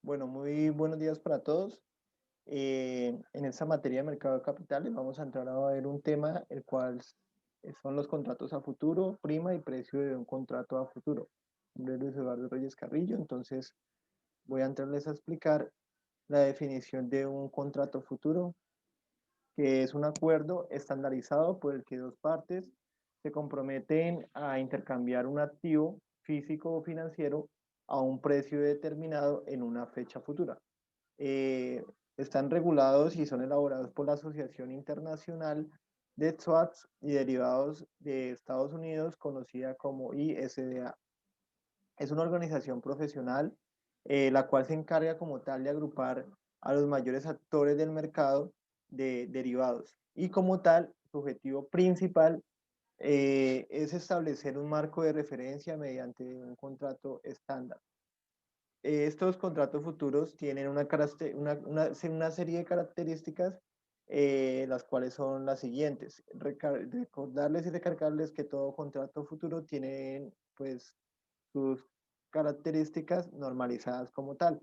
Bueno, muy buenos días para todos. En esta materia de mercado de capitales vamos a entrar a ver un tema, el cual son los contratos a futuro, prima y precio de un contrato a futuro. Mi nombre es Luis Eduardo Reyes Carrillo, entonces voy a entrarles a explicar la definición de un contrato futuro, que es un acuerdo estandarizado por el que dos partes se comprometen a intercambiar un activo físico o financiero a un precio determinado en una fecha futura. eh, Están regulados y son elaborados por la Asociación Internacional de Swaps y Derivados de Estados Unidos, conocida como ISDA. Es una organización profesional, la cual se encarga como tal de agrupar a los mayores actores del mercado de derivados. Y como tal, su objetivo principal es establecer un marco de referencia mediante un contrato estándar. Estos contratos futuros tienen una serie de características, las cuales son las siguientes. Recordarles y recargarles que todo contrato futuro tiene pues sus características normalizadas como tal.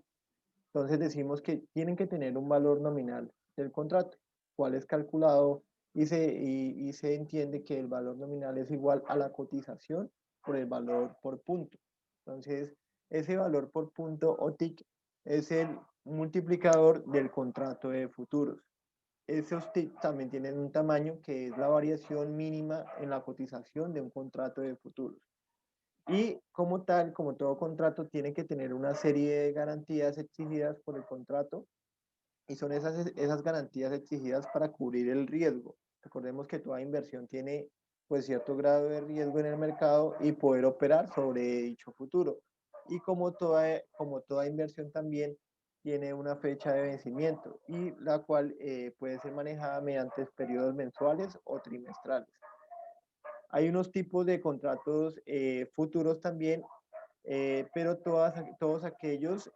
Entonces decimos que tienen que tener un valor nominal del contrato, cual es calculado y se entiende que el valor nominal es igual a la cotización por el valor por punto. Entonces, ese valor por punto o TIC es el multiplicador del contrato de futuros. Esos TIC también tienen un tamaño que es la variación mínima en la cotización de un contrato de futuros. Y como tal, como todo contrato, tiene que tener una serie de garantías exigidas por el contrato y son esas garantías exigidas para cubrir el riesgo. Recordemos que toda inversión tiene pues cierto grado de riesgo en el mercado y poder operar sobre dicho futuro. Y como toda inversión también tiene una fecha de vencimiento y la cual puede ser manejada mediante periodos mensuales o trimestrales. Hay unos tipos de contratos futuros también, pero todos aquellos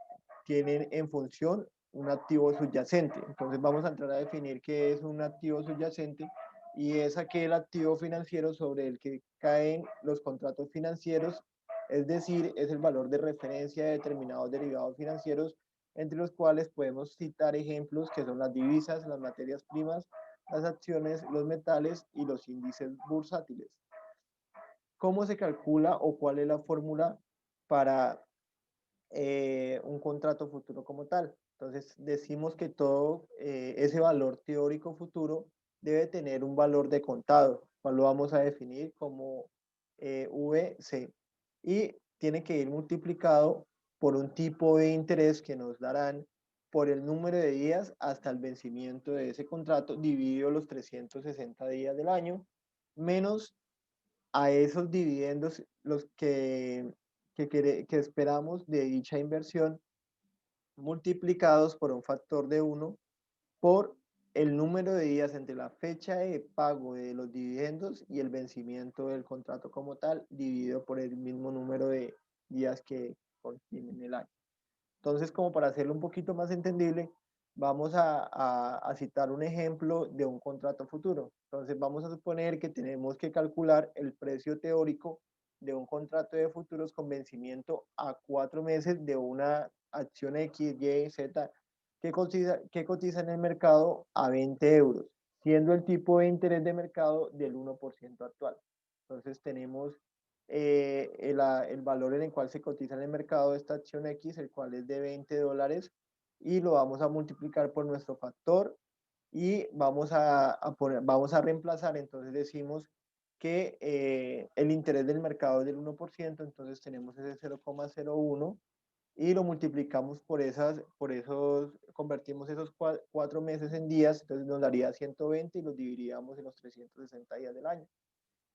tienen en función un activo subyacente. Entonces vamos a entrar a definir qué es un activo subyacente y es aquel activo financiero sobre el que caen los contratos financieros, es decir, es el valor de referencia de determinados derivados financieros, entre los cuales podemos citar ejemplos que son las divisas, las materias primas, las acciones, los metales y los índices bursátiles. ¿Cómo se calcula o cuál es la fórmula para un contrato futuro como tal? Entonces, decimos que todo ese valor teórico futuro debe tener un valor de contado, cual lo vamos a definir como VC. Y tiene que ir multiplicado por un tipo de interés que nos darán por el número de días hasta el vencimiento de ese contrato, dividido los 360 días del año, menos a esos dividendos que esperamos de dicha inversión, multiplicados por un factor de 1 por el número de días entre la fecha de pago de los dividendos y el vencimiento del contrato como tal, dividido por el mismo número de días que contienen el año. Entonces, como para hacerlo un poquito más entendible, vamos a citar un ejemplo de un contrato futuro. Entonces, vamos a suponer que tenemos que calcular el precio teórico de un contrato de futuros con vencimiento a 4 meses de una acción X, Y, Z que cotiza en el mercado a 20 euros, siendo el tipo de interés de mercado del 1% actual. Entonces, tenemos el valor en el cual se cotiza en el mercado de esta acción X, el cual es de $20, y lo vamos a multiplicar por nuestro factor y vamos a reemplazar, entonces decimos que el interés del mercado es del 1%, entonces tenemos ese 0,01 y lo multiplicamos convertimos esos 4 meses en días, entonces nos daría 120 y los dividiríamos en los 360 días del año.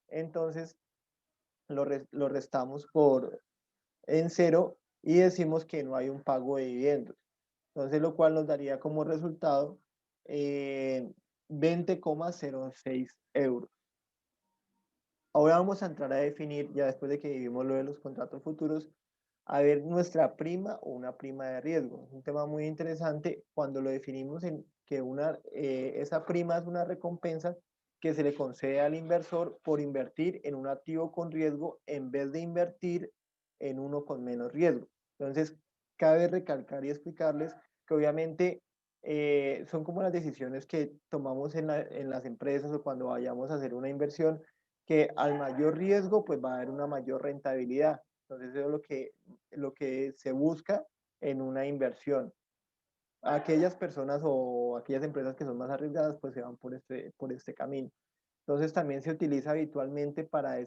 Entonces, lo restamos en cero y decimos que no hay un pago de dividendos. Entonces, lo cual nos daría como resultado 20,06 euros. Ahora vamos a entrar a definir, ya después de que vivimos lo de los contratos futuros, a ver nuestra prima o una prima de riesgo. Es un tema muy interesante cuando lo definimos en que esa prima es una recompensa que se le concede al inversor por invertir en un activo con riesgo en vez de invertir en uno con menos riesgo. Entonces, cabe recalcar y explicarles que obviamente son como las decisiones que tomamos en las empresas o cuando vayamos a hacer una inversión, que al mayor riesgo pues va a haber una mayor rentabilidad. Entonces eso es lo que se busca en una inversión. Aquellas personas o aquellas empresas que son más arriesgadas pues se van por este camino. Entonces también se utiliza habitualmente para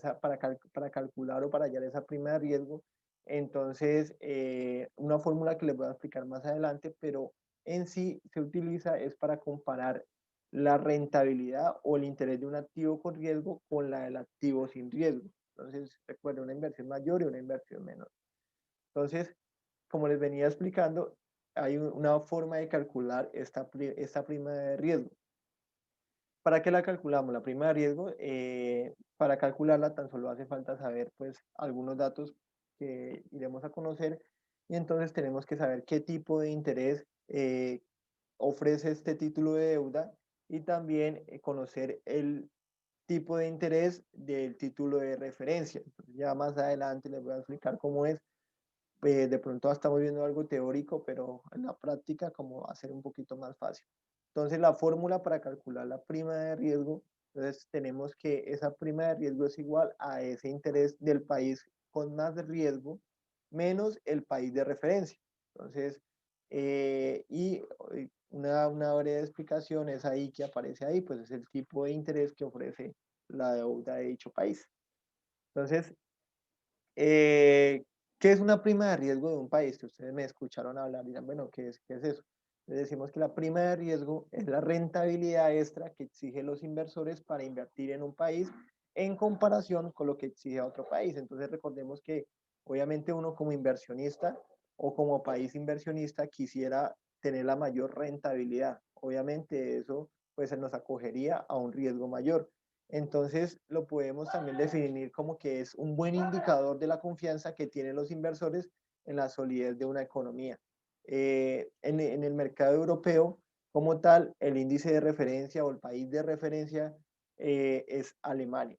calcular o para hallar esa prima de riesgo. Entonces, una fórmula que les voy a explicar más adelante, pero en sí se utiliza es para comparar la rentabilidad o el interés de un activo con riesgo con la del activo sin riesgo. Entonces, recuerda, una inversión mayor y una inversión menor. Entonces, como les venía explicando, hay una forma de calcular esta prima de riesgo. ¿Para qué la calculamos? La prima de riesgo, para calcularla tan solo hace falta saber pues algunos datos que iremos a conocer y entonces tenemos que saber qué tipo de interés ofrece este título de deuda y también conocer el tipo de interés del título de referencia. Entonces, ya más adelante les voy a explicar cómo es. De pronto estamos viendo algo teórico, pero en la práctica como va a ser un poquito más fácil. Entonces la fórmula para calcular la prima de riesgo, entonces tenemos que esa prima de riesgo es igual a ese interés del país con más riesgo menos el país de referencia. Entonces, y una breve explicación es ahí que aparece ahí, pues es el tipo de interés que ofrece la deuda de dicho país. Entonces, ¿qué es una prima de riesgo de un país? Que ustedes me escucharon hablar, dirán, bueno, qué es eso? Les decimos que la prima de riesgo es la rentabilidad extra que exigen los inversores para invertir en un país en comparación con lo que exige a otro país. Entonces recordemos que obviamente uno como inversionista o como país inversionista quisiera tener la mayor rentabilidad. Obviamente eso pues se nos acogería a un riesgo mayor. Entonces lo podemos también definir como que es un buen indicador de la confianza que tienen los inversores en la solidez de una economía. En el mercado europeo, como tal, el índice de referencia o el país de referencia es Alemania.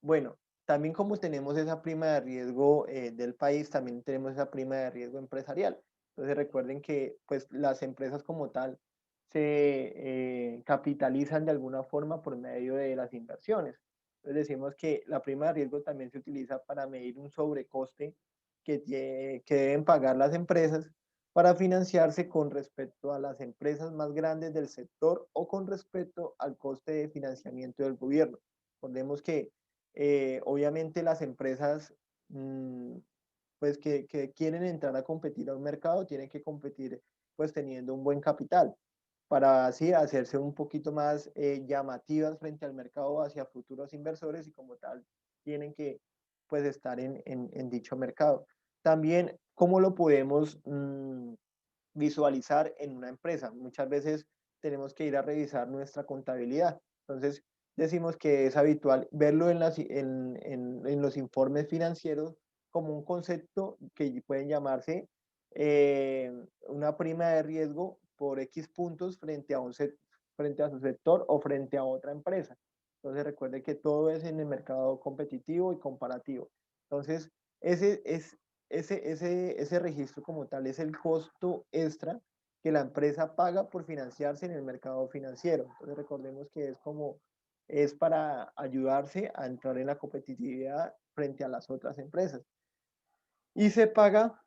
Bueno, también como tenemos esa prima de riesgo del país, también tenemos esa prima de riesgo empresarial. Entonces recuerden que pues las empresas como tal se capitalizan de alguna forma por medio de las inversiones. Entonces decimos que la prima de riesgo también se utiliza para medir un sobrecoste que deben pagar las empresas para financiarse con respecto a las empresas más grandes del sector o con respecto al coste de financiamiento del gobierno. Recordemos que obviamente las empresas pues que quieren entrar a competir a un mercado tienen que competir pues teniendo un buen capital para así hacerse un poquito más llamativas frente al mercado hacia futuros inversores y como tal tienen que pues estar en dicho mercado. También, ¿cómo lo podemos visualizar en una empresa? Muchas veces tenemos que ir a revisar nuestra contabilidad. Entonces, decimos que es habitual verlo en los informes financieros como un concepto que pueden llamarse una prima de riesgo por X puntos frente a su sector o frente a otra empresa. Entonces recuerde que todo es en el mercado competitivo y comparativo. Entonces, ese es ese registro como tal es el costo extra que la empresa paga por financiarse en el mercado financiero. Entonces recordemos que es para ayudarse a entrar en la competitividad frente a las otras empresas. Y se paga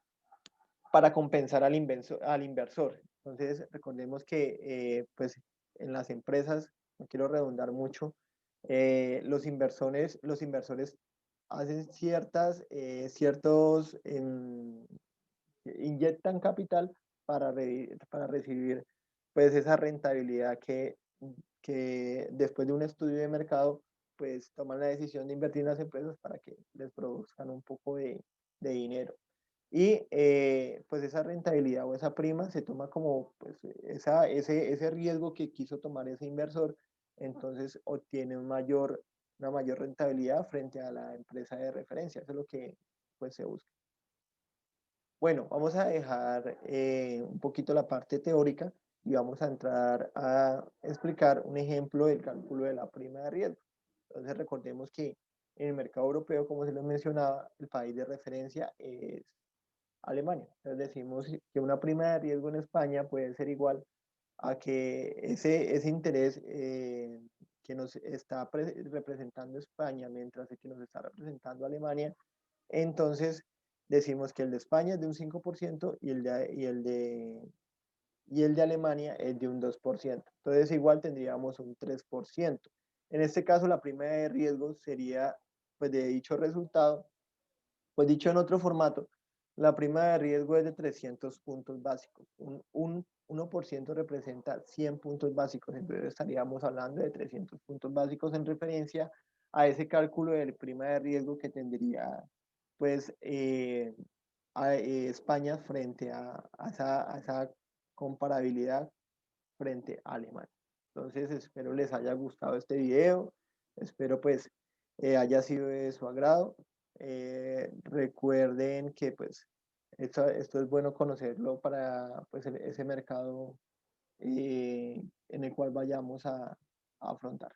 para compensar al inversor. Entonces recordemos que pues en las empresas, no quiero redundar mucho, los inversores hacen inyectan capital para recibir pues esa rentabilidad que después de un estudio de mercado pues toman la decisión de invertir en las empresas para que les produzcan un poco de dinero. Y pues esa rentabilidad o esa prima se toma como pues, ese riesgo que quiso tomar ese inversor, entonces obtiene una mayor rentabilidad frente a la empresa de referencia. Eso es lo que pues, se busca. Bueno, vamos a dejar un poquito la parte teórica y vamos a entrar a explicar un ejemplo del cálculo de la prima de riesgo. Entonces recordemos que en el mercado europeo, como se les mencionaba, el país de referencia es Alemania. Entonces decimos que una prima de riesgo en España puede ser igual a que ese interés que nos está representando España, mientras que nos está representando Alemania, entonces decimos que el de España es de un 5% y el de Alemania es de un 2%. Entonces igual tendríamos un 3%. En este caso, la prima de riesgo sería, pues de dicho resultado, pues dicho en otro formato, la prima de riesgo es de 300 puntos básicos. Un 1% representa 100 puntos básicos, entonces estaríamos hablando de 300 puntos básicos en referencia a ese cálculo de prima de riesgo que tendría pues España frente a esa comparabilidad frente a Alemania. Entonces espero les haya gustado este video, espero pues haya sido de su agrado. Recuerden que pues esto es bueno conocerlo para pues ese mercado en el cual vayamos a afrontar.